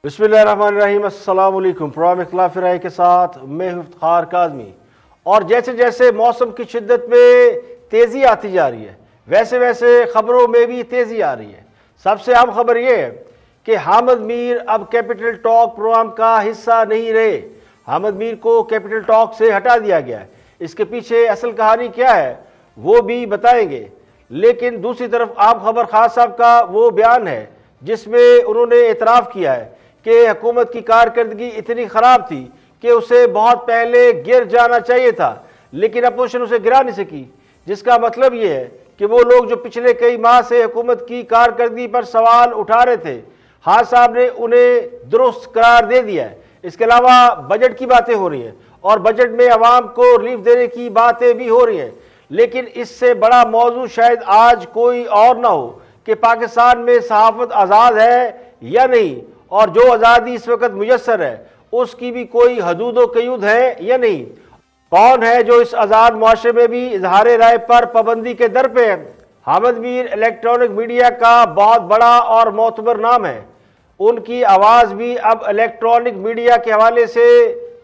बिस्मिल्लाहिर्रहमानिर्रहीम। अस्सलाम वालेकुम। प्रोग्राम इख्तिलाफ राय के साथ मैं हूं इफ्तिखार काज़मी। और जैसे जैसे मौसम की शिद्दत में तेज़ी आती जा रही है वैसे वैसे ख़बरों में भी तेज़ी आ रही है। सबसे अहम खबर यह है कि हामिद मीर अब कैपिटल टॉक प्रोग्राम का हिस्सा नहीं रहे। हामिद मीर को कैपिटल टॉक से हटा दिया गया है। इसके पीछे असल कहानी क्या है वो भी बताएंगे। लेकिन दूसरी तरफ आम खबर खान साहब का वो बयान है जिसमें उन्होंने एतराफ़ किया है कि हुकूमत की कारकर्दगी इतनी ख़राब थी कि उसे बहुत पहले गिर जाना चाहिए था, लेकिन अपोजिशन उसे गिरा नहीं सकी। जिसका मतलब ये है कि वो लोग जो पिछले कई माह से हुकूमत की कारकर्दगी पर सवाल उठा रहे थे, खान साहब ने उन्हें दुरुस्त करार दे दिया है। इसके अलावा बजट की बातें हो रही हैं और बजट में अवाम को रिलीफ देने की बातें भी हो रही हैं। लेकिन इससे बड़ा मौजू शायद आज कोई और ना हो कि पाकिस्तान में सहाफ़त आज़ाद है या नहीं, और जो आज़ादी इस वक्त मुयस्सर है उसकी भी कोई हदूद व क़यूद है या नहीं। कौन है जो इस आज़ाद मुआशरे में भी इजहार राय पर पाबंदी के दर पे है। हामिद मीर इलेक्ट्रॉनिक मीडिया का बहुत बड़ा और मोतबर नाम है। उनकी आवाज़ भी अब इलेक्ट्रॉनिक मीडिया के हवाले से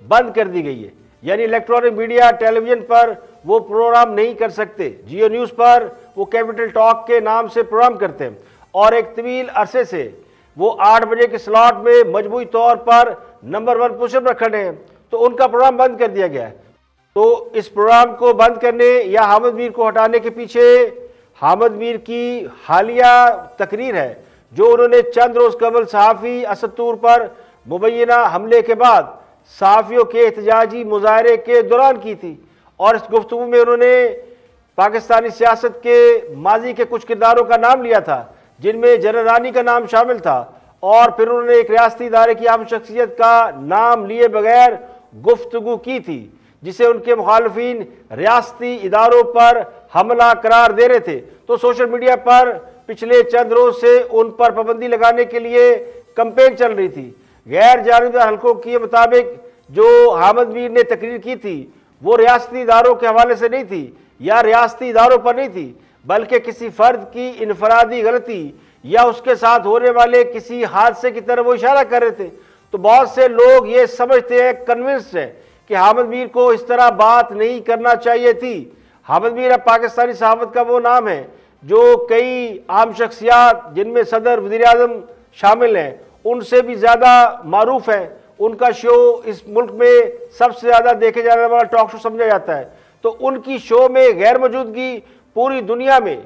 बंद कर दी गई है, यानी इलेक्ट्रॉनिक मीडिया टेलीविज़न पर वो प्रोग्राम नहीं कर सकते। जियो न्यूज़ पर वो कैपिटल टॉक के नाम से प्रोग्राम करते हैं और एक तवील अरसे से वो 8 बजे के स्लॉट में मजबूई तौर पर नंबर 1 पोजीशन पर खड़े हैं, तो उनका प्रोग्राम बंद कर दिया गया है। तो इस प्रोग्राम को बंद करने या हामिद मीर को हटाने के पीछे हामिद मीर की हालिया तकरीर है जो उन्होंने चंद रोज़ कबल सहाफ़ी असद तूर पर मुबैना हमले के बाद सहाफ़ियों के एहतजाजी मुजाहरे के दौरान की थी। और इस गुफ्तगू में उन्होंने पाकिस्तानी सियासत के माजी के कुछ किरदारों का नाम लिया था जिनमें जनरल रानी का नाम शामिल था, और फिर उन्होंने एक रियासती इदारे की अहम शख्सियत का नाम लिए बगैर गुफ्तगू की थी जिसे उनके मुखालफिन रियासती इदारों पर हमला करार दे रहे थे। तो सोशल मीडिया पर पिछले चंद रोज से उन पर पाबंदी लगाने के लिए कंपेन चल रही थी। गैर जानिबदार हलकों के मुताबिक जो हामिद मीर ने तकरीर की थी वो रियासती इदारों के हवाले से नहीं थी या रियासती इदारों पर नहीं थी, बल्कि किसी फर्द की इनफरादी गलती या उसके साथ होने वाले किसी हादसे की तरफ वो इशारा कर रहे थे। तो बहुत से लोग ये समझते हैं, कन्विंस्ड हैं कि हामिद मीर को इस तरह बात नहीं करना चाहिए थी। हामिद मीर अब पाकिस्तानी सहाफ़त का वो नाम है जो कई आम शख्सियात जिनमें सदर वज़ीर-ए-आज़म शामिल हैं उनसे भी ज़्यादा मारूफ है। उनका शो इस मुल्क में सबसे ज़्यादा देखे जाने वाला टॉक शो समझा जाता है। तो उनकी शो में गैर मौजूदगी पूरी दुनिया में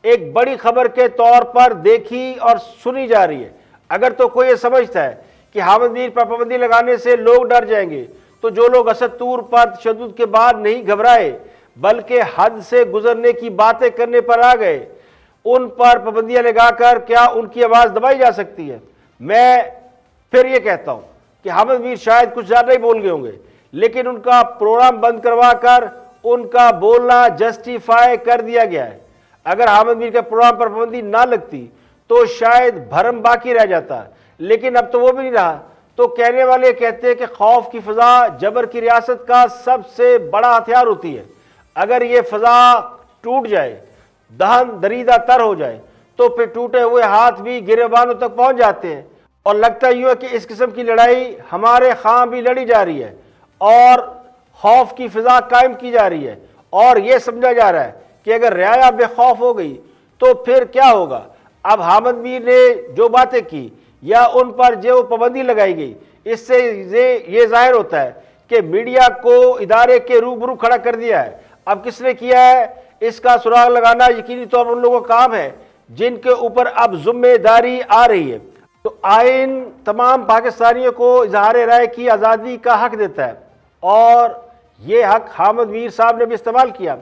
एक बड़ी खबर के तौर पर देखी और सुनी जा रही है। अगर तो कोई ये समझता है कि हामिद मीर पर पाबंदी लगाने से लोग डर जाएंगे, तो जो लोग असद तूर पर तशद्दुद के बाद नहीं घबराए बल्कि हद से गुजरने की बातें करने पर आ गए, उन पर पाबंदियां लगाकर क्या उनकी आवाज़ दबाई जा सकती है। मैं फिर ये कहता हूँ कि हामिद मीर शायद कुछ ज़्यादा ही बोल गए होंगे, लेकिन उनका प्रोग्राम बंद करवा कर उनका बोलना जस्टिफाई कर दिया गया है। अगर हामिद मीर के प्रोग्राम पर पाबंदी ना लगती तो शायद भरम बाकी रह जाता, लेकिन अब तो वो भी नहीं रहा। तो कहने वाले कहते हैं कि खौफ की फ़ज़ा जबर की रियासत का सबसे बड़ा हथियार होती है। अगर ये फ़ज़ा टूट जाए, दहन दरीदा तर हो जाए, तो फिर टूटे हुए हाथ भी गिरेबानों तक पहुँच जाते हैं। और लगता यूँ है कि इस किस्म की लड़ाई हमारे खां भी लड़ी जा रही है और खौफ की फ़िज़ा कायम की जा रही है, और यह समझा जा रहा है कि अगर रियाया बेखौफ हो गई तो फिर क्या होगा। अब हामिद मीर ने जो बातें की या उन पर जो पाबंदी लगाई गई, इससे ये जाहिर होता है कि मीडिया को इदारे के रूबरू खड़ा कर दिया है। अब किसने किया है इसका सुराग लगाना यकीनी तौर पर उन लोगों का काम है जिनके ऊपर अब जिम्मेदारी आ रही है। तो आइन तमाम पाकिस्तानियों को इजहार राय की आज़ादी का हक देता है, और ये हक हामिद मीर साहब ने भी इस्तेमाल किया।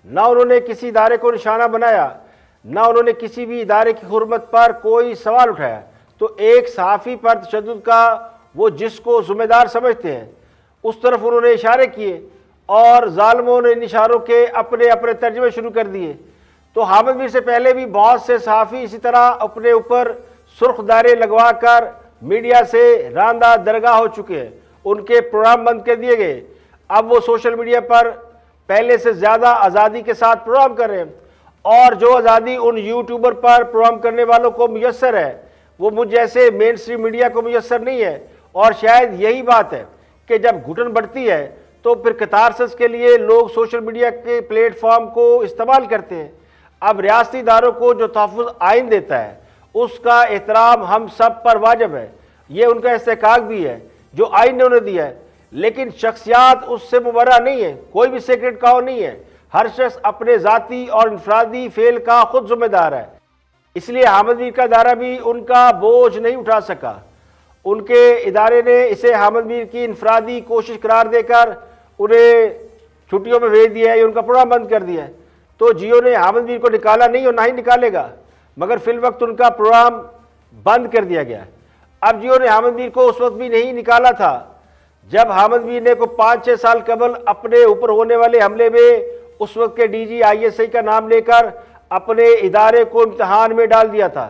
ना उन्होंने किसी इदारे को निशाना बनाया, ना उन्होंने किसी भी इदारे की हुर्मत पर कोई सवाल उठाया। तो एक सहाफ़ी पर तशद्दुद का वो जिसको ज़िम्मेदार समझते हैं उस तरफ उन्होंने इशारे किए, और ज़ालिमों ने इन इशारों के अपने अपने तर्जमे शुरू कर दिए। तो हामिद मीर से पहले भी बहुत से सहाफ़ी इसी तरह अपने ऊपर सुर्ख दायरे लगवा कर मीडिया से रांदा दरगाह हो चुके हैं। उनके प्रोग्राम बंद कर दिए गए। अब वो सोशल मीडिया पर पहले से ज़्यादा आज़ादी के साथ प्रोग्राम कर रहे हैं, और जो आज़ादी उन यूट्यूबर पर प्रोग्राम करने वालों को मुयस्सर है वो मुझ जैसे मेन स्ट्रीम मीडिया को मुयसर नहीं है। और शायद यही बात है कि जब घुटन बढ़ती है तो फिर कतारसस के लिए लोग सोशल मीडिया के प्लेटफॉर्म को इस्तेमाल करते हैं। अब रियासती इदारों को जो तहफ़्फ़ुज़ आइन देता है उसका एहतराम हम सब पर वाजिब है, ये उनका इस्तेहकाक भी है जो आइन ने उन्हें दिया है। लेकिन शख्सियात उससे मुबर्रा नहीं है, कोई भी सेक्रेट काउ नहीं है। हर शख्स अपने ज़ाती और इनफरादी फेल का खुद जिम्मेदार है। इसलिए हामिद मीर का इदारा भी उनका बोझ नहीं उठा सका। उनके इदारे ने इसे हामिद मीर की इनफरादी कोशिश करार देकर उन्हें छुट्टियों में भेज दिया है, उनका प्रोग्राम बंद कर दिया है। तो जियो ने हामिद मीर को निकाला नहीं और ना ही निकालेगा, मगर फिल वक्त उनका प्रोग्राम बंद कर दिया गया। अब जियो ने हामिद मीर को उस वक्त भी नहीं निकाला था जब हामिद मीर ने को 5-6 साल कबल अपने ऊपर होने वाले हमले में उस वक्त के DG ISI का नाम लेकर अपने इदारे को इम्तिहान में डाल दिया था।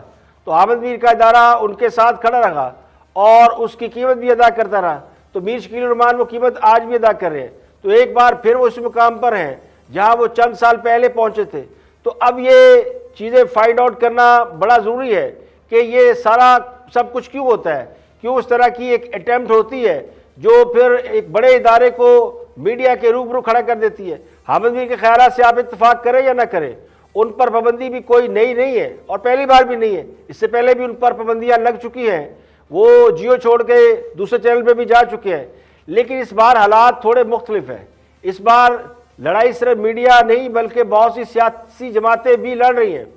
तो हामिद मीर का इदारा उनके साथ खड़ा रहा और उसकी कीमत भी अदा करता रहा। तो मीर शकील उर रहमान वो कीमत आज भी अदा कर रहे हैं। तो एक बार फिर वो इस मुकाम पर हैं जहां वो चंद साल पहले पहुंचे थे। तो अब ये चीज़ें फाइंड आउट करना बड़ा ज़रूरी है कि ये सारा सब कुछ क्यों होता है, क्यों इस तरह की एक अटैम्प्ट होती है जो फिर एक बड़े इदारे को मीडिया के रूबरू खड़ा कर देती है। हामिद मीर के ख्यालात से आप इत्तेफाक करें या ना करें, उन पर पाबंदी भी कोई नई नहीं है और पहली बार भी नहीं है। इससे पहले भी उन पर पाबंदियाँ लग चुकी हैं, वो जियो छोड़ के दूसरे चैनल पे भी जा चुके हैं। लेकिन इस बार हालात थोड़े मुख्तलिफ हैं। इस बार लड़ाई सिर्फ मीडिया नहीं बल्कि बहुत सी सियासी जमातें भी लड़ रही हैं।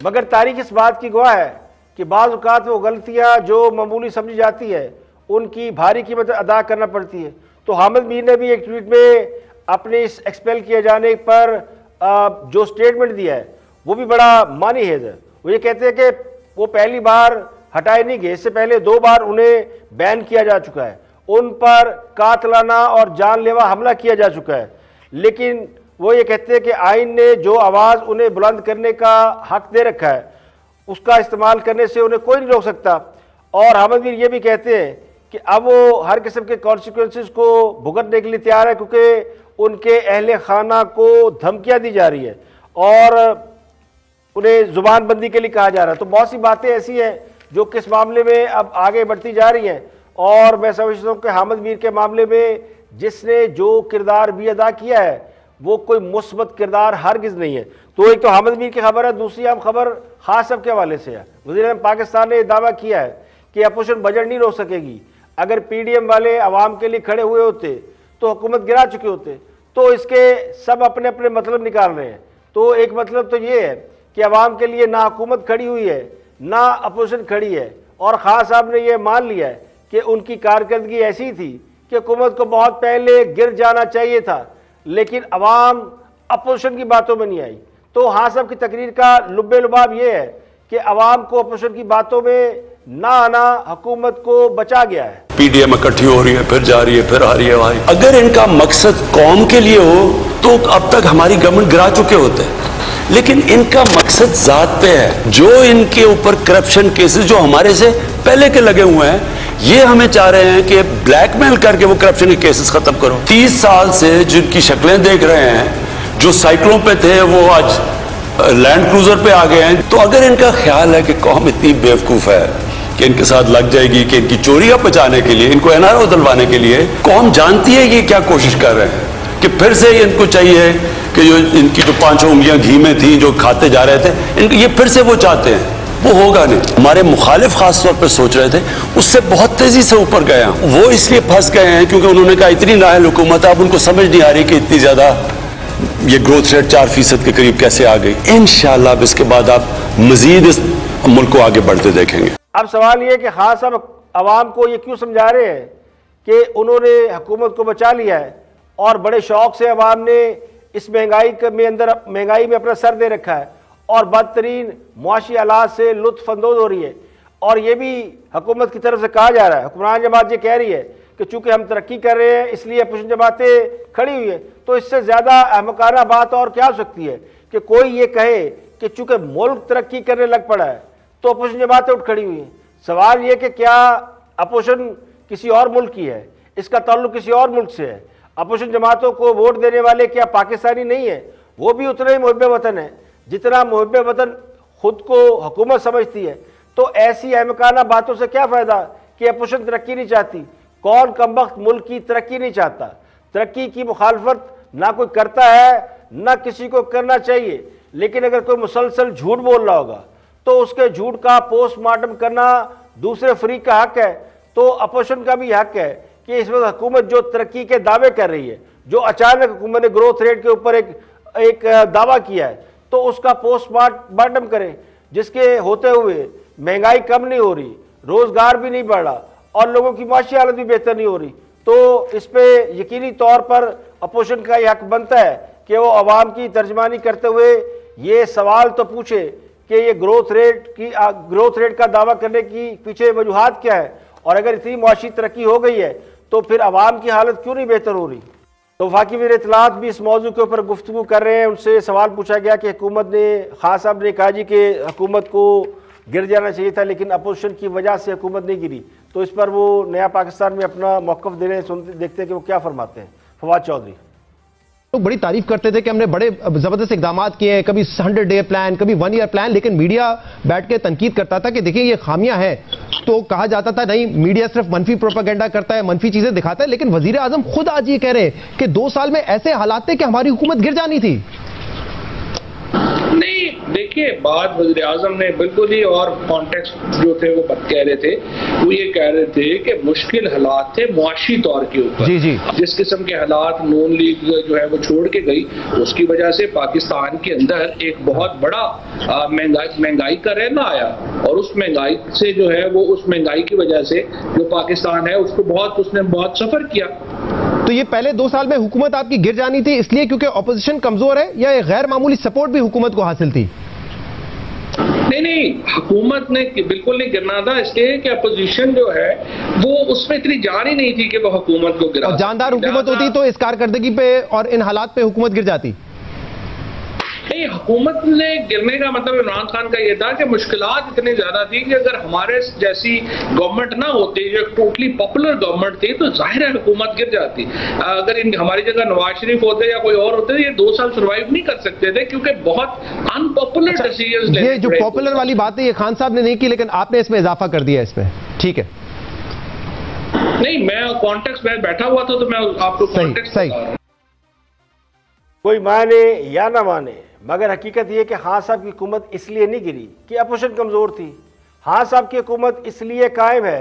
मगर तारीख इस बात की गवाह है कि बाज़ औक़ात वो गलतियाँ जो मामूली समझी जाती है उनकी भारी कीमत अदा करना पड़ती है। तो हामिद मीर ने भी एक ट्वीट में अपने इस एक्सपेल किए जाने पर जो स्टेटमेंट दिया है वो भी बड़ा मानी है। वो ये कहते हैं कि वो पहली बार हटाए नहीं गए, इससे पहले 2 बार उन्हें बैन किया जा चुका है, उन पर कातलाना और जानलेवा हमला किया जा चुका है। लेकिन वो ये कहते हैं कि आइन ने जो आवाज़ उन्हें बुलंद करने का हक दे रखा है उसका इस्तेमाल करने से उन्हें कोई नहीं रोक सकता। और हामिद मीर ये भी कहते हैं कि अब वो हर किस्म के कॉन्सिक्वेंसेस को भुगतने के लिए तैयार है क्योंकि उनके अहले खाना को धमकियाँ दी जा रही है और उन्हें ज़ुबानबंदी के लिए कहा जा रहा है। तो बहुत सी बातें ऐसी हैं जो किस मामले में अब आगे बढ़ती जा रही हैं। और मैं समझता हूँ कि हामिद मीर के मामले में जिसने जो किरदार भी अदा किया है वो कोई मुस्बत किरदार हरगिज़ नहीं है। तो एक तो हामिद मीर की खबर है, दूसरी हम खबर खास सब के हवाले से है। वज़ीर-ए-आज़म पाकिस्तान ने दावा किया है कि अपोजिशन बजट नहीं रोक सकेगी। अगर PDM वाले आवाम के लिए खड़े हुए होते तो हुकूमत गिरा चुके होते। तो इसके सब अपने अपने मतलब निकाल रहे हैं। तो एक मतलब तो ये है कि आवाम के लिए ना हुकूमत खड़ी हुई है ना अपोजिशन खड़ी है। और ख़ास साहब ने यह मान लिया है कि उनकी कारकर्दगी ऐसी थी कि हुकूमत को बहुत पहले गिर जाना चाहिए था, लेकिन अवाम अपोजिशन की बातों में नहीं आई। तो हाँ साहब की तकरीर का लुब्बे लुबाब ये है कि अवाम को अपोजिशन की बातों में ना आना हुकूमत को बचा गया है। PDM इकट्ठी हो रही है, फिर जा रही है, फिर आ रही है भाई। अगर इनका मकसद कौम के लिए हो तो अब तक हमारी गवर्नमेंट गिरा चुके होते, लेकिन इनका मकसद जात पे है। जो इनके ऊपर करप्शन केसेस जो हमारे से पहले के लगे हुए हैं, ये हमें चाह रहे हैं कि ब्लैकमेल करके वो करप्शन के केसेस खत्म करो। 30 साल से जिनकी शक्लें देख रहे हैं, जो साइकिलों पे थे वो आज लैंड क्रूजर पे आ गए हैं। तो अगर इनका ख्याल है कि कौम इतनी बेवकूफ है कि इनके साथ लग जाएगी, कि इनकी चोरियां बचाने के लिए, इनको NRO दिलवाने के लिए, कौम जानती है ये क्या कोशिश कर रहे हैं कि फिर से इनको चाहिए कि जो इनकी जो 5 उंगलियां घी में थी जो खाते जा रहे थे, इनको ये फिर से वो चाहते हैं। वो होगा नहीं। हमारे मुखालिफ खास तौर पर सोच रहे थे, उससे बहुत तेजी से ऊपर गए। वो इसलिए फंस गए हैं क्योंकि उन्होंने कहा इतनी नाअहल हुकूमत है, अब उनको समझ नहीं आ रही कि इतनी ज्यादा ये ग्रोथ रेट 4% के करीब कैसे आ गई। इंशाअल्लाह अब इसके बाद आप मजीद इस मुल्क को आगे बढ़ते देखेंगे। अब सवाल ये कि खास साहब अवाम को ये क्यों समझा रहे हैं कि उन्होंने हुकूमत को बचा लिया है और बड़े शौक से अवाम ने इस महंगाई में अपना सर दे रखा है और बदतरीन मुआशी हालात से लुत्फ अंदोज हो रही है। और ये भी हुकूमत की तरफ से कहा जा रहा है, हुक्मरान जमात ये कह रही है कि चूंकि हम तरक्की कर रहे हैं इसलिए अपोजिशन जमातें खड़ी हुई है। तो इससे ज़्यादा अहमकाना बात और क्या हो सकती है कि कोई ये कहे कि चूंकि मुल्क तरक्की करने लग पड़ा है तो अपोजिशन जमातें उठ खड़ी हुई हैं। सवाल ये कि क्या अपोजिशन किसी और मुल्क की है, इसका ताल्लुक किसी और मुल्क से है? अपोजिशन जमातों को वोट देने वाले क्या पाकिस्तानी नहीं है? वो भी उतना ही मुहब्बे वतन है जितना मुहब्बे वतन खुद को हुकूमत समझती है। तो ऐसी अहमकाना बातों से क्या फायदा कि अपोजिशन तरक्की नहीं चाहती। कौन कमबख्त मुल्क की तरक्की नहीं चाहता। तरक्की की मुखालफत ना कोई करता है ना किसी को करना चाहिए, लेकिन अगर कोई मुसलसल झूठ बोल रहा होगा तो उसके झूठ का पोस्टमार्टम करना दूसरे फरीक का हक है। तो अपोजिशन का भी हक है कि इस वक्त हुकूमत जो तरक्की के दावे कर रही है, जो अचानक हुकूमत ने ग्रोथ रेट के ऊपर एक दावा किया है, तो उसका पोस्टमार्टम करें, जिसके होते हुए महंगाई कम नहीं हो रही, रोजगार भी नहीं बढ़ रहा और लोगों की माशी हालत भी बेहतर नहीं हो रही। तो इस पे यकीनी तौर पर अपोजिशन का यह हक बनता है कि वो अवाम की तर्जमानी करते हुए ये सवाल तो पूछे कि ये ग्रोथ रेट का दावा करने की पीछे वजूहात क्या है, और अगर इतनी मुआशी तरक्की हो गई है तो फिर अवाम की हालत क्यों नहीं बेहतर हो रही। तो वफाकी वज़ीर इत्तलाआत भी इस मौजू के ऊपर गुफ्तगू कर रहे हैं। उनसे सवाल पूछा गया कि हुकूमत ने, खान साहब ने कहा जी कि हुकूमत को गिर जाना चाहिए था, लेकिन अपोजिशन की वजह से हुकूमत नहीं गिरी। तो इस पर वो नया पाकिस्तान में अपना मौक़िफ़ दे रहे हैं, सुनते देखते हैं कि वो क्या फरमाते हैं। फवाद चौधरी लोग बड़ी तारीफ करते थे कि हमने बड़े जबरदस्त इकदाम किए हैं, कभी 100 डे प्लान, कभी 1 ईयर प्लान, लेकिन मीडिया बैठ के तनकीद करता था कि देखिए ये खामियां हैं। तो कहा जाता था नहीं, मीडिया सिर्फ मनफी प्रोपेगेंडा करता है, मनफी चीजें दिखाता है, लेकिन वजीर आजम खुद आज ये कह रहे हैं कि 2 साल में ऐसे हालात थे कि हमारी हुकूमत गिर जानी थी। नहीं, देखिए बात वज़ीर आज़म ने बिल्कुल ही, और कॉन्टेक्स्ट जो थे वो कह रहे थे, वो ये कह रहे थे कि मुश्किल हालात थे मुआशी तौर के ऊपर। जी जी, जिस किस्म के हालात नून लीग जो है वो छोड़ के गई, उसकी वजह से पाकिस्तान के अंदर एक बहुत बड़ा महंगाई का रहना आया, और उस महंगाई से जो है वो, उस महंगाई की वजह से जो पाकिस्तान है उसने बहुत सफर किया। तो ये पहले 2 साल में हुकूमत आपकी गिर जानी थी इसलिए क्योंकि ऑपोजिशन कमजोर है, या एक गैर मामूली सपोर्ट भी हुकूमत को हासिल थी? नहीं, हुकूमत ने बिल्कुल नहीं गिरना था, इसलिए कि अपोजिशन जो है वो उसमें इतनी जान ही नहीं थी कि वो हुकूमत को गिरा। और जानदार हुकूमत होती तो इस कारकर्दगी पे और इन हालात पे हुकूमत गिर जाती। नहीं, हुकूमत ने गिरने का मतलब इमरान खान का यह था कि मुश्किलात इतनी ज्यादा थी कि अगर हमारे जैसी गवर्नमेंट ना होती, जो टोटली पॉपुलर गवर्नमेंट थी, तो जाहिर है हुकूमत गिर जाती। अगर हमारी जगह नवाज शरीफ होते या कोई और होते, ये 2 साल सर्वाइव नहीं कर सकते थे, क्योंकि बहुत अनपॉपुलर डिसीजन। ये जो पॉपुलर वाली बात है ये खान साहब ने नहीं की, लेकिन आपने इसमें इजाफा कर दिया इसमें, ठीक है। नहीं, मैं कॉन्टेक्स्ट में बैठा हुआ था तो मैं आपको कॉन्टेक्स्ट सही। कोई माने या ना माने, मगर हकीकत यह कि खान साहब की हुकूमत इसलिए नहीं गिरी कि अपोजिशन कमज़ोर थी। खान साहब की हुकूमत इसलिए कायम है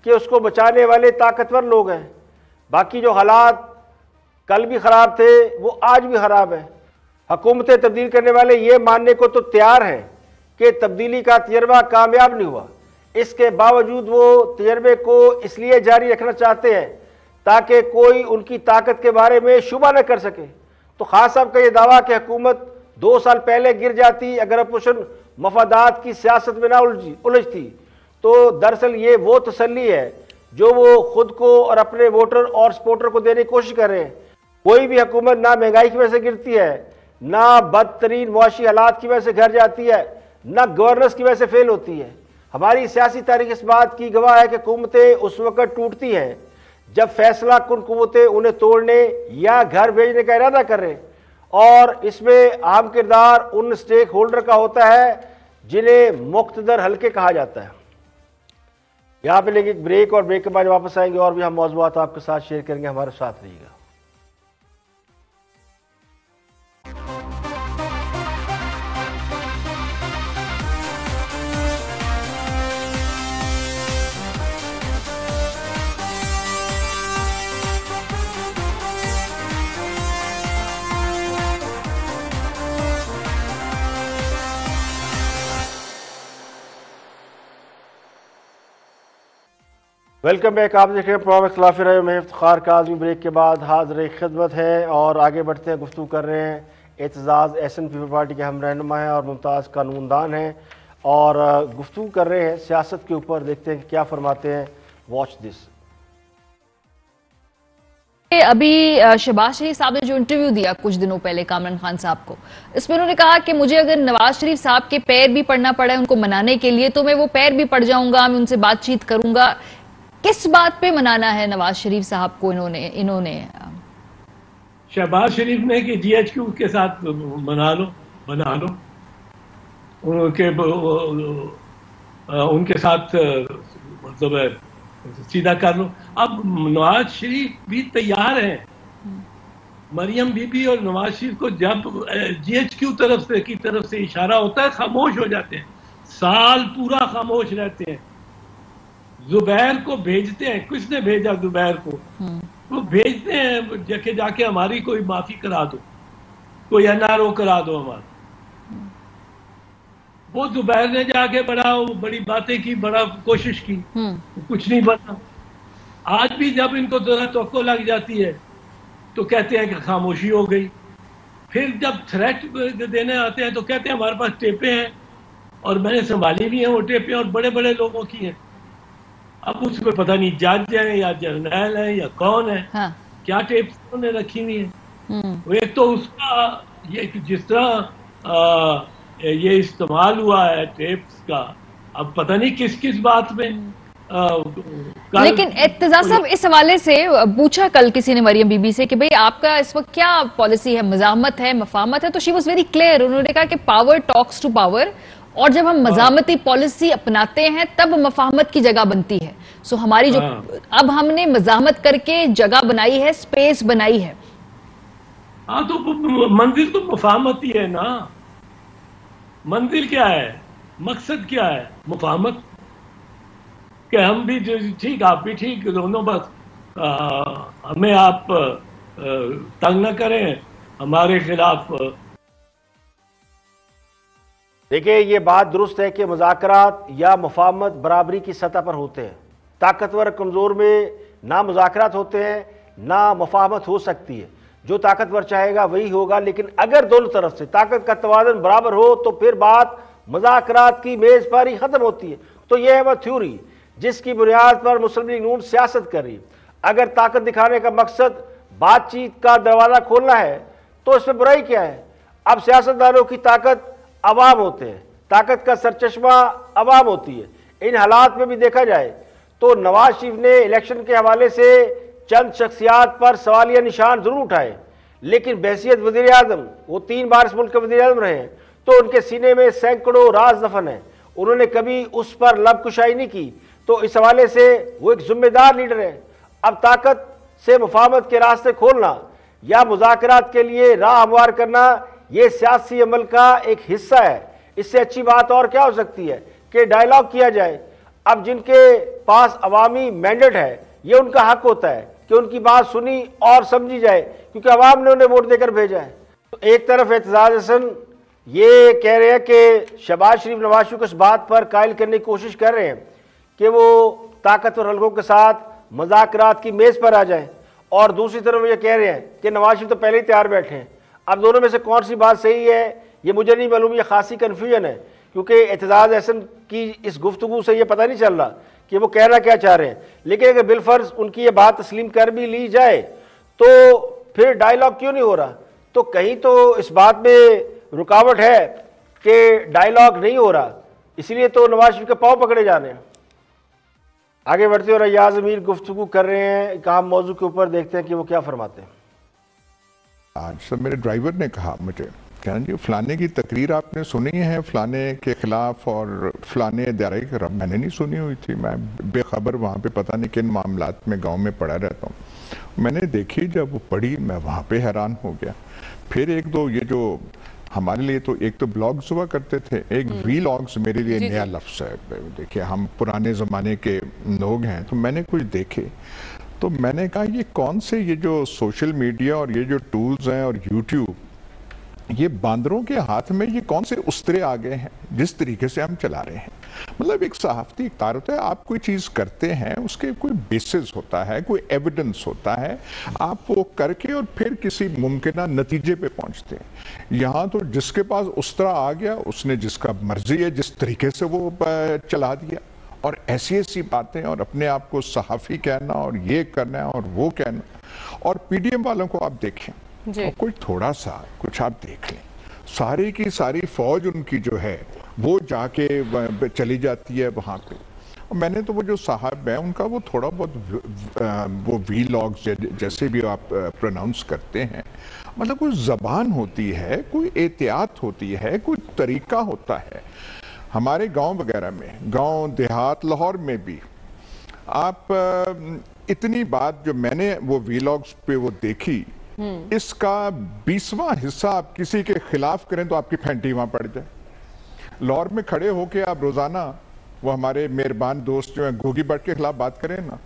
कि उसको बचाने वाले ताकतवर लोग हैं। बाकी जो हालात कल भी ख़राब थे वो आज भी ख़राब है। हुकूमतें तब्दील करने वाले ये मानने को तो तैयार हैं कि तब्दीली का तजर्बा कामयाब नहीं हुआ, इसके बावजूद वो तजर्बे को इसलिए जारी रखना चाहते हैं ताकि कोई उनकी ताकत के बारे में शुबा न कर सके। तो खान साहब का ये दावा कि हुकूमत 2 साल पहले गिर जाती अगर अपोजिशन मफादात की सियासत में ना उलझती, तो दरअसल ये वो तसल्ली है जो वो खुद को और अपने वोटर और सपोर्टर को देने की कोशिश कर रहे हैं। कोई भी हुकूमत ना महंगाई की वजह से गिरती है, ना बदतरीन मुआशी हालात की वजह से घर जाती है, ना गवर्नेंस की वजह से फेल होती है। हमारी सियासी तारीख इस बात की गवाह है कि हुकूमतें उस वक्त टूटती हैं जब फैसला कुन कुव्वतें उन्हें तोड़ने या घर भेजने का इरादा कर रहे हैं, और इसमें अहम किरदार उन स्टेक होल्डर का होता है जिन्हें मुख्तदर हल्के कहा जाता है। यहाँ पे लेंगे एक ब्रेक, और ब्रेक के बाद वापस आएंगे और भी हम मौज़ूआत आपके साथ शेयर करेंगे। हमारे साथ रहिएगा। Welcome back. आप देख रहे हैं प्रोग्राम खिलाफ रहे। मैं इफ्तिखार काज़मी ब्रेक के बाद हाज़िर खिदमत है और आगे बढ़ते हैं। गुफ्तगू कर रहे हैं एतजाज़ एहसन पीपल पार्टी के हम रहनुमा हैं और मुमताज़ कानूनदान हैं, और गुफ्तगू कर रहे हैं सियासत के ऊपर। देखते हैं कि क्या फरमाते हैं। Watch this. अभी शहबाज शरीफ साहब ने जो इंटरव्यू दिया कुछ दिनों पहले कामरान खान साहब को, इसमें उन्होंने कहा कि मुझे अगर नवाज शरीफ साहब के पैर भी पड़ना पड़ा उनको मनाने के लिए, तो मैं वो पैर भी पड़ जाऊंगा, मैं उनसे बातचीत करूंगा। किस बात पे मनाना है नवाज शरीफ साहब को इन्होंने शहबाज शरीफ ने कि जीएचक्यू के साथ बना लो, उनके उनके साथ मतलब सीधा कर लो। अब नवाज शरीफ भी तैयार हैं, मरियम बीबी और नवाज शरीफ को जब GHQ की तरफ से इशारा होता है खामोश हो जाते हैं, साल पूरा खामोश रहते हैं। जुबैर को भेजते हैं, किसने भेजा जुबैर को? वो भेजते हैं जाके हमारी कोई माफी करा दो, कोई NRO करा दो हमारा। वो जुबैर ने जाके बड़ी बातें की, बड़ा कोशिश की, कुछ नहीं बना। आज भी जब इनको जरा तवक्को लग जाती है तो कहते हैं कि खामोशी हो गई। फिर जब थ्रेट देने आते हैं तो कहते हैं हमारे पास टेपें हैं, और मैंने संभाली भी हैं वो टेपें, और बड़े बड़े लोगों की हैं। अब उसमें पता नहीं जज है या जर्नल है या कौन है। हाँ। क्या टेप्स उन्होंने रखी हुई है। एक तो उसका ये जिस तरह ये इस्तेमाल हुआ है टेप्स का, अब पता नहीं किस किस बात में। लेकिन एतजाज साहब, इस हवाले से पूछा कल किसी ने मरियम बीबी से कि भाई आपका इस वक्त क्या पॉलिसी है, मजामत है, मफामत है? तो शी वाज वेरी क्लियर। उन्होंने कहा कि पावर टॉक्स टू पावर, और जब हम मजामती पॉलिसी अपनाते हैं तब मफाहमत की जगह बनती है। सो हमारी जो अब हमने मजामत करके जगह बनाई है, स्पेस बनाई है। हाँ, तो मंजिल तो मफाहमत ही है ना। मंजिल क्या है, मकसद क्या है? मफाहमत। कि हम भी ठीक, आप भी ठीक, दोनों बस हमें आप तंग न करें हमारे खिलाफ। देखिए, ये बात दुरुस्त है कि मुज़ाकरात या मुफाहमत बराबरी की सतह पर होते हैं। ताकतवर कमज़ोर में ना मुज़ाकरात होते हैं ना मुफाहमत हो सकती है। जो ताकतवर चाहेगा वही होगा, लेकिन अगर दोनों तरफ से ताकत का तवाज़ुन बराबर हो तो फिर बात मुज़ाकरात की मेज़ पर ही ख़त्म होती है। तो यह है वह थ्योरी जिसकी बुनियाद पर मुस्लिम लीग नून सियासत कर रही है। अगर ताकत दिखाने का मकसद बातचीत का दरवाज़ा खोलना है तो इसमें बुराई क्या है? अब सियासतदानों की ताकत अवाम होते हैं, ताकत का सरचश्मा अवाम होती है। इन हालात में भी देखा जाए तो नवाज शरीफ ने इलेक्शन के हवाले से चंद शख्सियात पर सवालिया निशान जरूर उठाए, लेकिन बहसियत वज़ीर आज़म, वो 3 बार इस मुल्क के वज़ीर आज़म रहे हैं, तो उनके सीने में सैकड़ों राज दफन है। उन्होंने कभी उस पर लब कुशाई नहीं की। तो इस हवाले से वो एक जिम्मेदार लीडर है। अब ताकत से मुफाहमत के रास्ते खोलना या मुज़ाकरात के लिए राह हमवार करना, ये सियासी अमल का एक हिस्सा है। इससे अच्छी बात और क्या हो सकती है कि डायलॉग किया जाए। अब जिनके पास अवामी मैंडेट है, ये उनका हक होता है कि उनकी बात सुनी और समझी जाए, क्योंकि अवाम ने उन्हें वोट देकर भेजा है। तो एक तरफ एतजाज हसन ये कह रहे हैं कि शहबाज शरीफ नवाज शरीफ को इस बात पर कायल करने की कोशिश कर रहे हैं कि वो ताकतवर हलकों के साथ मुज़ाकरात की मेज़ पर आ जाएं, और दूसरी तरफ ये कह रहे हैं कि नवाज शरीफ तो पहले ही तैयार बैठे हैं। अब दोनों में से कौन सी बात सही है ये मुझे नहीं मालूम। ये खासी कन्फ्यूजन है, क्योंकि एतजाज हसन की इस गुफ्तगू से ये पता नहीं चल रहा कि वो कहना क्या चाह रहे हैं। लेकिन अगर बिलफर्ज उनकी ये बात तस्लीम कर भी ली जाए तो फिर डायलॉग क्यों नहीं हो रहा? तो कहीं तो इस बात में रुकावट है कि डायलॉग नहीं हो रहा, इसलिए तो नवाज शरीफ के पाँव पकड़े जा रहे हैं। आगे बढ़ते और अय्याज अमीर गुफ्तगू कर रहे हैं एक अहम मौजू के ऊपर, देखते हैं कि वो क्या फरमाते हैं। आज सब मेरे ड्राइवर ने कहा मुझे, कहना जी फलाने की तकरीर आपने सुनी है फलाने के खिलाफ और फलाने इदारे के खिलाफ? मैंने नहीं सुनी हुई थी, मैं बेखबर वहाँ पे पता नहीं किन मामलात में गांव में पड़ा रहता हूँ। मैंने देखी, जब वो पढ़ी मैं वहाँ पे हैरान हो गया। फिर एक दो ये जो हमारे लिए तो एक तो ब्लॉग्स हुआ करते थे, एक वीलॉग्स मेरे लिए नया लफ्ज़ है। देखिए हम पुराने ज़माने के लोग हैं, तो मैंने कुछ देखे तो मैंने कहा ये कौन से ये जो सोशल मीडिया और ये जो टूल्स हैं और यूट्यूब, ये बांदरों के हाथ में ये कौन से उस्तरे आ गए हैं जिस तरीके से हम चला रहे हैं। मतलब एक सहाफ़ती इख्तियार होता है, आप कोई चीज़ करते हैं उसके कोई बेसिस होता है, कोई एविडेंस होता है, आप वो करके और फिर किसी मुमकिन नतीजे पे पहुंचते हैं। यहाँ तो जिसके पास उस्तरा आ गया उसने जिसका मर्जी है जिस तरीके से वो चला दिया, और ऐसी ऐसी बातें, और अपने आप को सहाफ़ी कहना और ये करना और वो कहना। और पीडीएम वालों को आप देखें, और कोई थोड़ा सा कुछ आप देख लें, सारी की सारी फौज उनकी जो है वो जाके चली जाती है वहाँ पे। और मैंने तो वो जो साहब हैं उनका वो थोड़ा बहुत वो वीलॉग्स जैसे भी आप प्रोनाउंस करते हैं, मतलब कोई ज़बान होती है, कोई एहतियात होती है, कोई तरीका होता है। हमारे गांव वगैरह में, गांव देहात लाहौर में भी आप इतनी बात जो मैंने वो वीलॉग्स पे वो देखी, इसका 20वां हिस्सा आप किसी के खिलाफ करें तो आपकी फैंटी वहां पड़ जाए। लाहौर में खड़े होके आप रोजाना वो हमारे मेहरबान दोस्त जो हैं घोगी भट्ट के खिलाफ बात करें ना,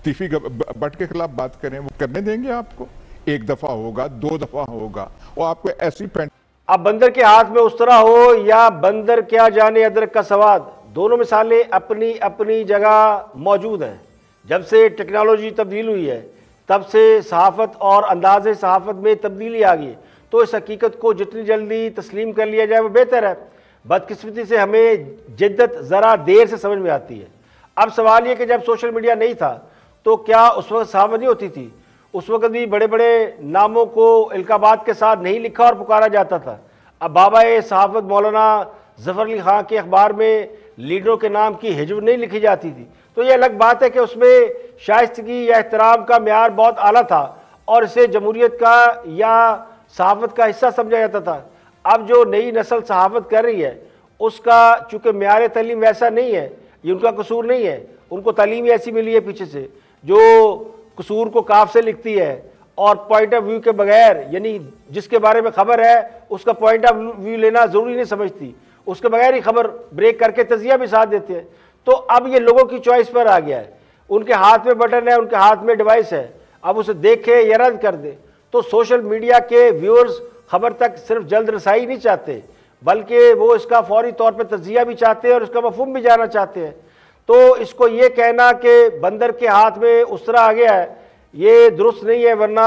तीफी भट्ट के खिलाफ बात करें, वो करने देंगे आपको? एक दफा होगा, 2 दफा होगा, वो आपको ऐसी फैंटी। अब बंदर के हाथ में उस तरह हो या बंदर क्या जाने अदरक का स्वाद, दोनों मिसालें अपनी अपनी जगह मौजूद हैं। जब से टेक्नोलॉजी तब्दील हुई है तब से सहाफ़त और अंदाज़े सहाफ़त में तब्दीली आ गई, तो इस हकीकत को जितनी जल्दी तस्लीम कर लिया जाए वो बेहतर है। बदकिस्मती से हमें जिद्दत ज़रा देर से समझ में आती है। अब सवाल ये कि जब सोशल मीडिया नहीं था तो क्या उस वक्त सहाफ़त नहीं होती थी? उस वक्त भी बड़े बड़े नामों को इल्काबात के साथ नहीं लिखा और पुकारा जाता था। अब बाबा सहाफ़त मौलाना ज़फ़र अली ख़ान के अखबार में लीडरों के नाम की हिजब नहीं लिखी जाती थी, तो ये अलग बात है कि उसमें शाइस्तगी या एहतराम का म्यार बहुत आला था और इसे जमहूरियत का या सहाफ़त का हिस्सा समझा जाता था। अब जो नई नस्ल सहाफ़त कर रही है उसका चूँकि म्यार तालीम वैसा नहीं है, ये उनका कसूर नहीं है, उनको तालीम ऐसी मिली है पीछे से जो कसूर को काफ से लिखती है और पॉइंट ऑफ व्यू के बगैर, यानी जिसके बारे में खबर है उसका पॉइंट ऑफ व्यू लेना ज़रूरी नहीं समझती, उसके बगैर ही खबर ब्रेक करके तजिया भी साथ देते हैं। तो अब ये लोगों की चॉइस पर आ गया है, उनके हाथ में बटन है, उनके हाथ में डिवाइस है, अब उसे देखे या रद्द कर दे। तो सोशल मीडिया के व्यूअर्स खबर तक सिर्फ जल्द रसाई नहीं चाहते बल्कि वो इसका फौरी तौर पर तजिया भी चाहते हैं और उसका मफहूम भी जानना चाहते हैं। तो इसको ये कहना कि बंदर के हाथ में उस तरह आ गया है ये दुरुस्त नहीं है, वरना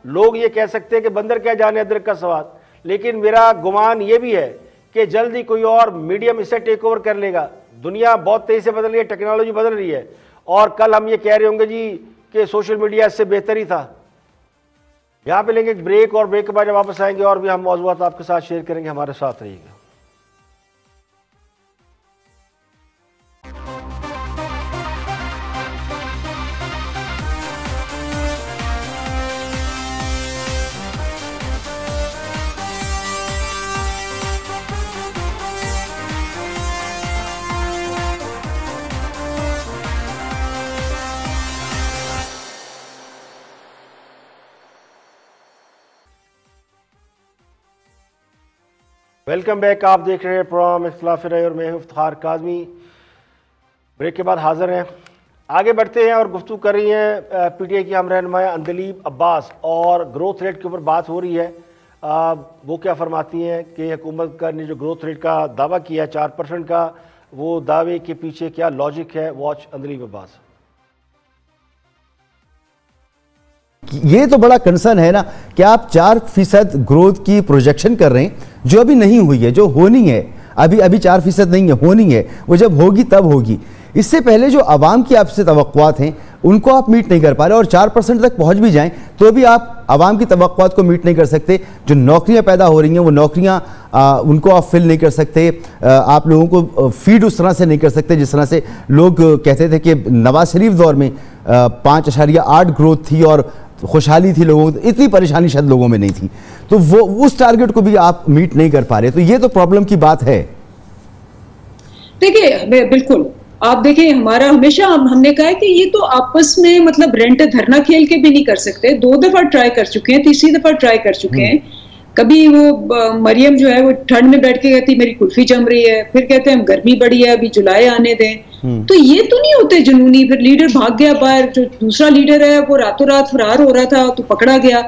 लोग ये कह सकते हैं कि बंदर क्या जाने अदरक का स्वाद। लेकिन मेरा गुमान ये भी है कि जल्द ही कोई और मीडियम इसे टेक ओवर कर लेगा। दुनिया बहुत तेज़ी से बदल रही है, टेक्नोलॉजी बदल रही है और कल हम ये कह रहे होंगे जी कि सोशल मीडिया इससे बेहतर ही था। यहाँ पे लेंगे एक ब्रेक और ब्रेक के बाद जब वापस आएंगे और भी हम मौज़ूआत आपके साथ शेयर करेंगे, हमारे साथ रहिएगा। Welcome back. आप देख रहे हैं प्रोग्राम इख्तिलाफ राय और मैं हूं इफ्तिखार काज़मी। ब्रेक के बाद हाजिर हैं, आगे बढ़ते हैं और गुफ्तगू कर रही हैं पीटीआई की हम रहनुमाया अंदलीब अब्बास और ग्रोथ रेट के ऊपर बात हो रही है। वो क्या फरमाती हैं कि हुकूमत का ने जो ग्रोथ रेट का दावा किया है 4% का, वो दावे के पीछे क्या लॉजिक है। वॉच अंदलीब अब्बास। ये तो बड़ा कंसर्न है ना कि आप 4% ग्रोथ की प्रोजेक्शन कर रहे हैं जो अभी नहीं हुई है, जो होनी है। अभी 4% नहीं है, होनी है, वो जब होगी तब होगी। इससे पहले जो आवाम की आपसे तवक्कुआत हैं उनको आप मीट नहीं कर पा रहे और 4% तक पहुंच भी जाएं तो भी आप आवाम की तवक्कुआत को मीट नहीं कर सकते। जो नौकरियां पैदा हो रही हैं वो नौकरियां उनको आप फिल नहीं कर सकते। आप लोगों को फीड उस तरह से नहीं कर सकते जिस तरह से लोग कहते थे कि नवाज शरीफ दौर में 5.8 ग्रोथ थी और खुशहाली थी लोगों को, इतनी परेशानी शायद लोगों में नहीं थी। तो वो उस टारगेट को भी आप मीट नहीं कर पा रहे, तो ये तो प्रॉब्लम की बात है। देखिए बिल्कुल, आप देखिए हमारा हमेशा हमने कहा है कि ये तो आपस में मतलब रेंट धरना खेल के भी नहीं कर सकते। 2 दफा ट्राई कर चुके हैं, तीसरी दफा ट्राई कर चुके हैं। कभी वो मरियम जो है वो ठंड में बैठ के कहती मेरी कुल्फी जम रही है, फिर कहते हैं हम गर्मी बढ़ी है अभी जुलाई आने दें। तो ये तो नहीं होते जुनूनी। फिर लीडर भाग गया बाहर, जो दूसरा लीडर है वो रातों रात फरार हो रहा था तो पकड़ा गया।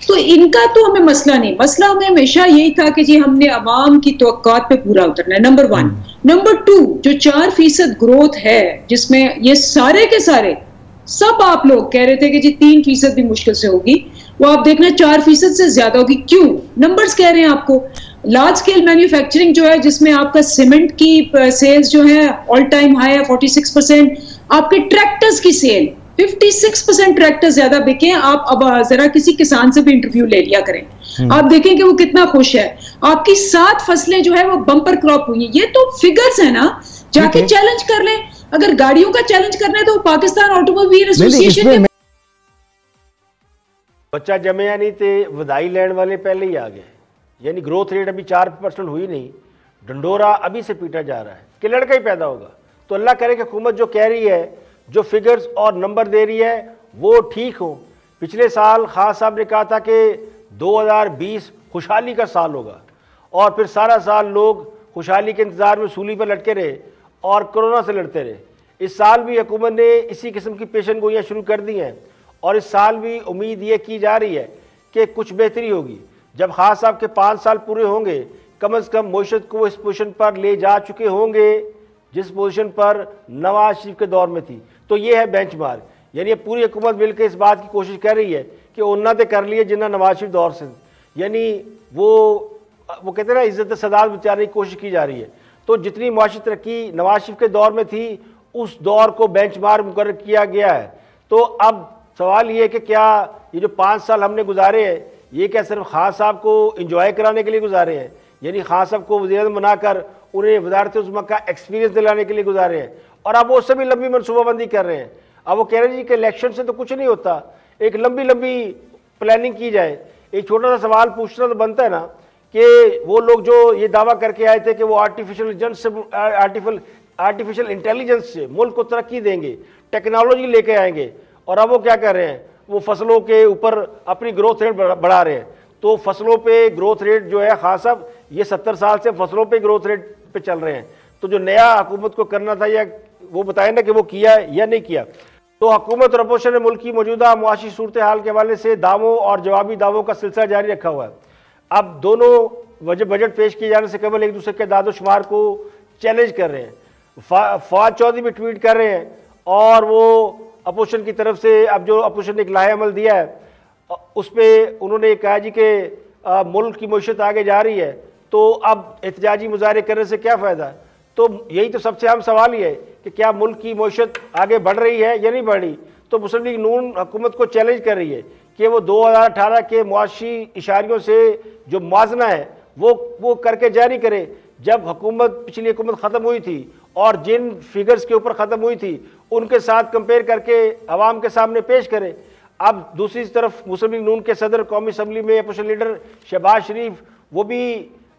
तो इनका तो हमें मसला नहीं, मसला हमें हमेशा यही था कि जी हमने अवाम की तवक्कुआत पे पूरा उतरना है, नंबर 1। नंबर 2, जो 4% ग्रोथ है जिसमें ये सारे के सारे सब आप लोग कह रहे थे कि जी 3% भी मुश्किल से होगी, वो आप देखना 4% से ज्यादा होगी। क्यों? नंबर्स कह रहे हैं आपको। लार्ज स्केल मैन्युफैक्चरिंग जो है जिसमें आपका सीमेंट की सेल्स जो है ऑल टाइम हाई है 46%, आपके ट्रैक्टर्स की सेल 56% ट्रैक्टर ज्यादा बिके। आप अब जरा किसी किसान से भी इंटरव्यू ले लिया करें, आप देखें कि वो कितना खुश है। आपकी 7 फसलें जो है वो बम्पर क्रॉप हुई है। ये तो फिगर्स है ना, जाके चैलेंज कर लें। अगर गाड़ियों का चैलेंज करना है तो पाकिस्तान ऑटोमोबाइल एसोसिएशन बच्चा जमे नहीं थे, वधाई लैंड वाले पहले ही आ गए। यानी ग्रोथ रेट अभी 4% हुई नहीं डंडोरा अभी से पीटा जा रहा है कि लड़का ही पैदा होगा। तो अल्लाह करे कि हुकूमत जो कह रही है, जो फिगर्स और नंबर दे रही है वो ठीक हो। पिछले साल खान साहब ने कहा था कि 2020 खुशहाली का साल होगा और फिर सारा साल लोग खुशहाली के इंतज़ार में सूली पर लटके रहे और कोरोना से लड़ते रहे। इस साल भी हुकूमत ने इसी किस्म की पेशन गोइयाँ शुरू कर दी हैं और इस साल भी उम्मीद ये की जा रही है कि कुछ बेहतरी होगी। जब खान साहब के 5 साल पूरे होंगे, कम से कम मईशत को इस पोजीशन पर ले जा चुके होंगे जिस पोजीशन पर नवाज शरीफ के दौर में थी। तो ये है बेंचमार्क, यानी पूरी हुकूमत मिलकर इस बात की कोशिश कर रही है कि उन्ना तो कर लिए जिन्ना नवाज शरीफ दौर से, यानी वो कहते हैं ना इज्जत सदात बचाने की कोशिश की जा रही है। तो जितनी मुआशी तरक्की नवाज शरीफ के दौर में थी उस दौर को बेंचमार्क मुकर्रर किया गया है। तो अब सवाल ये है कि क्या ये जो 5 साल हमने गुजारे हैं ये क्या सिर्फ खान साहब को इंजॉय कराने के लिए गुजारे हैं, यानी खान साहब को वज़ीर-ए-आज़म बनाकर उन्हें वज़ारत-ए-उज़्मा का एक्सपीरियंस दिलाने के लिए गुजारे हैं, और अब वो सभी लंबी मनसूबाबंदी कर रहे हैं। अब वो कह रहे हैं जी कि इलेक्शन से तो कुछ नहीं होता, एक लंबी लंबी प्लानिंग की जाए। एक छोटा सा सवाल पूछना तो बनता है ना कि वो लोग जो ये दावा करके आए थे कि वो आर्टिफिशियल इंटेलिजेंस से मुल्क को तरक्की देंगे, टेक्नोलॉजी लेके आएंगे, और अब वो क्या कर रहे हैं, वो फसलों के ऊपर अपनी ग्रोथ रेट बढ़ा रहे हैं। तो फसलों पे ग्रोथ रेट जो है खान साहब ये 70 साल से फसलों पे ग्रोथ रेट पे चल रहे हैं। तो जो नया हुकूमत को करना था या वो बताए ना कि वो किया या नहीं किया। तो हुकूमत और अपोजिशन ने मुल्क की मौजूदा मुआशी सूरत हाल के हवाले से दावों और जवाबी दावों का सिलसिला जारी रखा हुआ है। अब दोनों बजट पेश किए जाने से कबल एक दूसरे के दादोशुमार को चैलेंज कर रहे हैं। फवाद चौधरी भी ट्वीट कर रहे हैं और वो अपोजिशन की तरफ से अब जो अपोजिशन ने एक लाहे अमल दिया है उस पर उन्होंने कहा जी कि मुल्क की मईशत आगे जा रही है, तो अब एहतजाजी मुजाहरे करने से क्या फ़ायदा। तो यही तो सबसे अहम सवाल ही है कि क्या मुल्क की मईशत आगे बढ़ रही है या नहीं बढ़ रही। तो मुस्लिम लीग नून हुकूमत को चैलेंज कर रही है कि वो 2018 के मुआशी इशारियों से जो मुआवजा है वो करके जारी करे। जब हुकूमत पिछली हुकूमत ख़त्म हुई थी और जिन फिगर्स के ऊपर ख़त्म हुई थी उनके साथ कंपेयर करके अवाम के सामने पेश करे। अब दूसरी तरफ मुस्लिम लीग नून के सदर कौमी असम्बली में अपोजिशन लीडर शहबाज शरीफ वो भी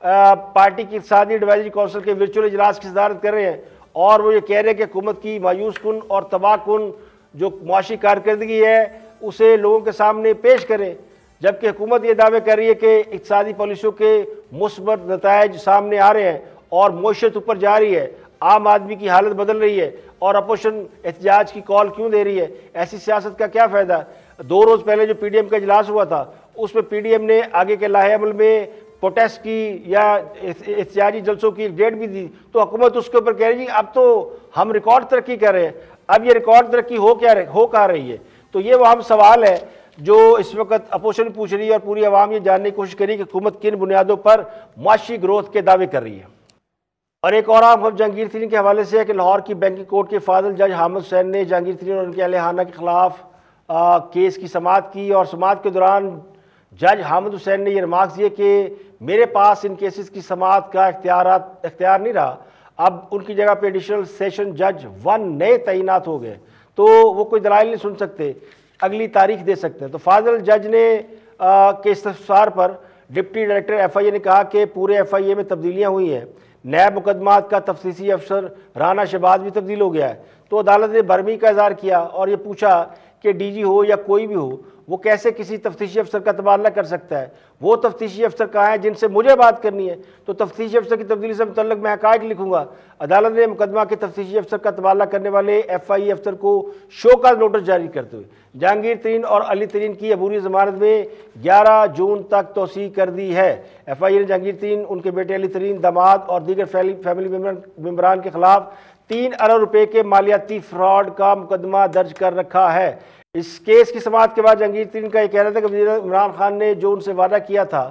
पार्टी की इक़्तिसादी एडवाइजरी काउंसिल के वर्चुअल इजलास की सदारत कर रहे हैं और वो ये कह रहे हैं कि हुकूमत की मायूस कुन और तबाह कुन जो मुआशी कारकर्दगी है उसे लोगों के सामने पेश करें। जबकि हुकूमत ये दावे कर रही है कि इक़्तिसादी पॉलिसियों के मुस्बत नताइज सामने आ रहे हैं और मईशत ऊपर जा रही है, आम आदमी की हालत बदल रही है, और अपोजिशन एहतजाज की कॉल क्यों दे रही है। ऐसी सियासत का क्या फ़ायदा। 2 रोज़ पहले जो PDM का इजलास हुआ था उसमें PDM ने आगे के लाहे अमल में प्रोटेस्ट की या एहतजाजी जलसों की डेट भी दी। तो हुकूमत उसके ऊपर कह रही है अब तो हम रिकॉर्ड तरक्की कर रहे हैं। अब ये रिकॉर्ड तरक्की हो कहाँ रही है। तो ये वो हम सवाल है जो इस वक्त अपोजिशन पूछ रही है और पूरी आवाम ये जानने की कोशिश करी कि हुकूमत किन बुनियादों पर मुआशी ग्रोथ के दावे कर रही है। और एक और आम खबर जहांगीर तरीन के हवाले से है कि लाहौर की बैंकिंग कोर्ट के फाजिल जज हामिद हुसैन ने जहांगीर तरीन और उनके अहल-ए-खाना के खिलाफ केस की समाअत की और समाअत के दौरान जज हामिद हुसैन ने यह रिमार्क्स दिए कि मेरे पास इन केसेस की समाअत का इख्तियार नहीं रहा, अब उनकी जगह पे एडिशनल सेशन जज 1 नए तैनात हो गए, तो वो कोई दलाइल नहीं सुन सकते, अगली तारीख दे सकते हैं। तो फाजिल जज ने के इस्तफसार पर डिप्टी डायरेक्टर FIA ने कहा कि पूरे FIA में तब्दीलियाँ हुई हैं, नैब मुकदमात का तफ्तीशी अफसर राना शहबाज भी तब्दील हो गया है। तो अदालत ने बरहमी का इज़हार किया और ये पूछा कि DG हो या कोई भी हो वो कैसे किसी तफ्तीशी अफसर का तबादला कर सकता है, वो तफ्तीशी अफसर कहाँ हैं जिनसे मुझे बात करनी है। तो तफ्तीशी अफसर की तब्दीली से मुतल्लिक मैं हक़ाइक़ लिखूंगा। अदालत ने मुकदमा के तफ्तीशी अफसर का तबादला करने वाले FIA अफसर को शोकॉज़ नोटिस जारी करते हुए जहांगीर तरीन और अली तरीन की अबूरी ज़मानत में 11 जून तक तोसी कर दी है। FIA ने जहांगीर तरीन, उनके बेटे अली तरीन, दामाद और दीगर फैमिली मेम्बरान के खिलाफ 3 अरब रुपए के मालियाती फ्रॉड का मुकदमा दर्ज कर रखा है। इस केस की समाअत के बाद जहांगीर तरीन का यह कहना था कि वज़ीर इमरान खान ने जो उनसे वादा किया था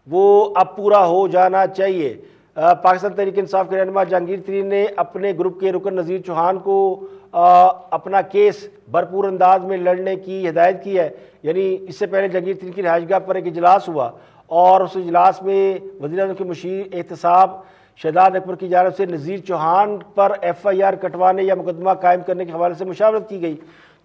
वो अब पूरा हो जाना चाहिए। पाकिस्तान तहरीक इंसाफ के रहनुमा जहांगीर तरीन ने अपने ग्रुप के रुकन नज़ीर चौहान को अपना केस भरपूर अंदाज में लड़ने की हिदायत की है। यानी इससे पहले जहांगीर तरीन की रिहाइशगाह पर एक इजलास हुआ और उस इजलास में वज़ीर-ए-आज़म के मुशीर एहतसाब शहजाद अकबर की जानिब से नज़ीर चौहान पर FIR कटवाने या मुकदमा कायम करने के हवाले से मुशावरत की गई।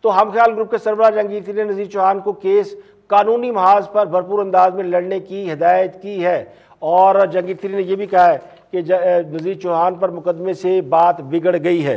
तो हम ख्याल ग्रुप के सरबराह जहांगीर तरीन ने नज़ीर चौहान को केस कानूनी महाज पर भरपूर अंदाज में लड़ने की हिदायत की है और जहांगीर तरीन ने यह भी कहा है कि नज़ीर चौहान पर मुकदमे से बात बिगड़ गई है।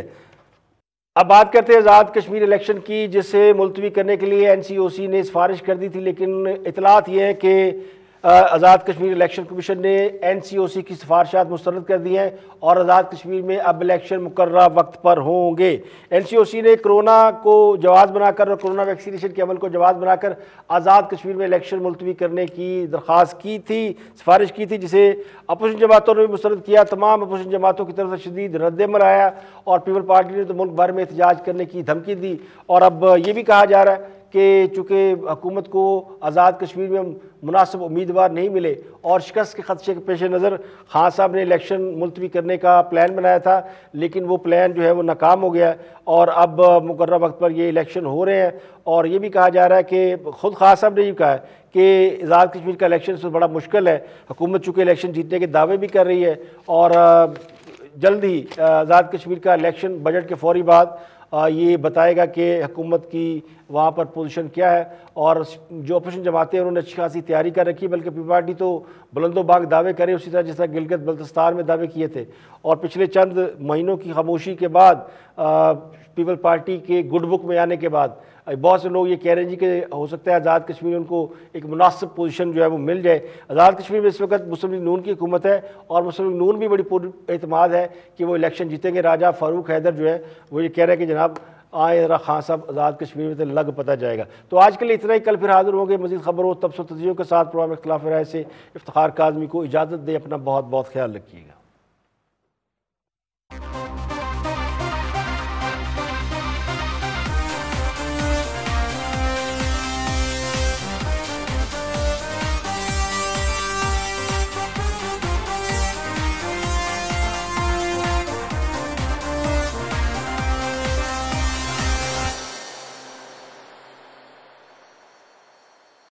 अब बात करते हैं आज़ाद कश्मीर इलेक्शन की, जिसे मुलतवी करने के लिए NCOC ने सिफारिश कर दी थी, लेकिन इतलात यह है कि आज़ाद कश्मीर इलेक्शन कमीशन ने NCOC की सिफारिशात मुस्तरद कर दी हैं और आज़ाद कश्मीर में अब इलेक्शन मुकर्ररा वक्त पर होंगे। NCOC ने कोरोना को जवाब बनाकर और कोरोना वैक्सीनेशन के अमल को जवाब बनाकर आज़ाद कश्मीर में इलेक्शन मुलतवी करने की दरख्वास्त की थी, सिफारिश की थी, जिसे अपोजिशन जमातों ने भी मुस्तरद किया। तमाम अपोजिशन जमातों की तरफ से शदीद रद्द-ए-अमल आया और पीपल पार्टी ने तो मुल्क भर में एहतजाज करने की धमकी दी। और अब ये भी कहा जा रहा है कि चूँकि हुकूमत को आज़ाद कश्मीर में मुनासिब उम्मीदवार नहीं मिले और शिकस्त के खदशे के पेश नज़र खान साहब ने इलेक्शन मुलतवी करने का प्लान बनाया था, लेकिन वो प्लान जो है वो नाकाम हो गया और अब मुकर्रर वक्त पर ये इलेक्शन हो रहे हैं। और ये भी कहा जा रहा है कि ख़ुद खान साहब ने ये कहा है कि आज़ाद कश्मीर का इलेक्शन से बड़ा मुश्किल है। हुकूमत चूँकि इलेक्शन जीतने के दावे भी कर रही है और जल्द ही आज़ाद कश्मीर का इलेक्शन बजट के फौरी बाद ये बताएगा कि हुकूमत की वहाँ पर पोजीशन क्या है। और जो अपोजिशन जमातें हैं उन्होंने अच्छी खासी तैयारी कर रखी है, बल्कि पीपल पार्टी तो बुलंदोबाग दावे करे उसी तरह जिस तरह गिलगित बल्तिस्तान में दावे किए थे। और पिछले चंद महीनों की खामोशी के बाद पीपल पार्टी के गुड बुक में आने के बाद बहुत से लोग ये कह रहे हैं जी कि हो सकता है आज़ाद कश्मीर में उनको एक मुनासिब पोजीशन जो है वो मिल जाए। आज़ाद कश्मीर में इस वक्त मुस्लिम लीग नून की हुकूमत है और मुस्लिम लीग नून भी बड़ी पूरी एतमाद है कि वो इलेक्शन जीतेंगे। राजा फारूक हैदर जो है वो ये कह रहे हैं कि जनाब आए जरा खान साहब आज़ाद कश्मीर में तो लग पता जाएगा। तो आज के लिए इतना ही, कल फिर हाजिर होंगे मज़ीद खबरों तबसर तज़कियों के साथ। प्रोग्राम इख्तिलाफ राय से इफ्तिखार काज़मी को इजाज़त दे। अपना बहुत बहुत ख्याल रखिएगा।